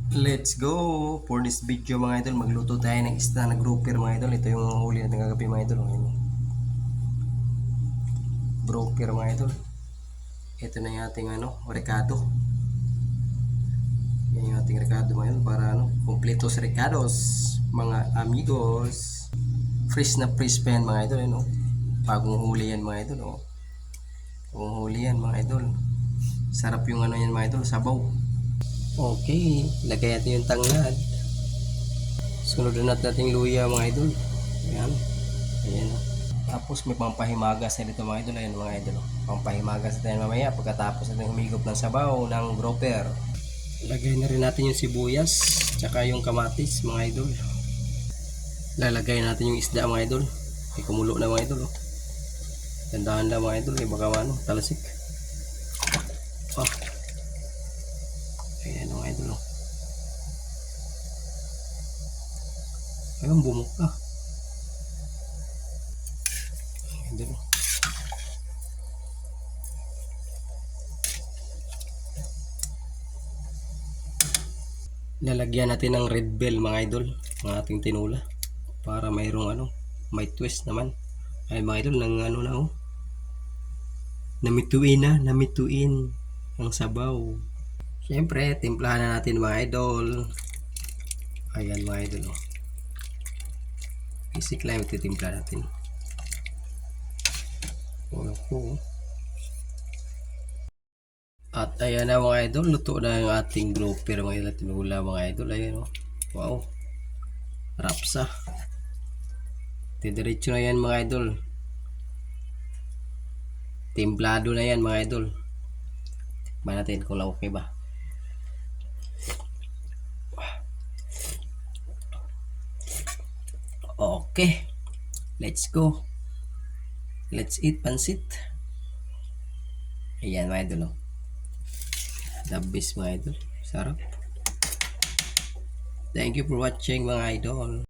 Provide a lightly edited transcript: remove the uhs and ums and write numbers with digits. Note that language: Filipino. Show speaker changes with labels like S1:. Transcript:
S1: Let's go! For this video mga idol, magluto tayo ng isda na grouper mga idol. Ito yung huli natin kagabi mga idol. Ayan. Grouper mga idol. Ito na yung ating recado. Yan yung ating recado mga idol para completos recados mga amigos. Fresh na fresh pa yan mga idol. Bagong huli yan mga idol. Bagong huli yan mga idol. Sarap yung yan mga idol, sabaw. Okay, lagay natin yung tanglad. Sunod na natin luya mga idol. Ayan. Ayan. Tapos may pampahimagas na dito mga idol. Ayan mga idol. Pampahimagas natin mamaya pagkatapos natin humigop ng sabaw ng grouper. Lagay na rin natin yung sibuyas tsaka yung kamatis mga idol. Lalagay natin yung isda mga idol. May kumulo na mga idol. Dandahan lang mga idol. Baka talasik. Ayan mga idol. Ayun, bumuka. Idol. Lalagyan natin ng red bell mga idol ng ating tinula para mayroong may twist naman. Ay mga idol ng namituin ang sabaw. Siyempre timplahan na natin mga idol. Ayan mga idol. Basic lang ititimpla natin. At ayan na mga idol, luto na yung ating grouper mga idol, tinula mga idol. Ayan wow, rapsa. Didiretso na yan mga idol, timplado na yan mga idol. Tikman natin kung okay ba. Okay, let's go. Let's eat pansit. Ayan mga idol. The best mga idol. Sarap. Thank you for watching mga idol.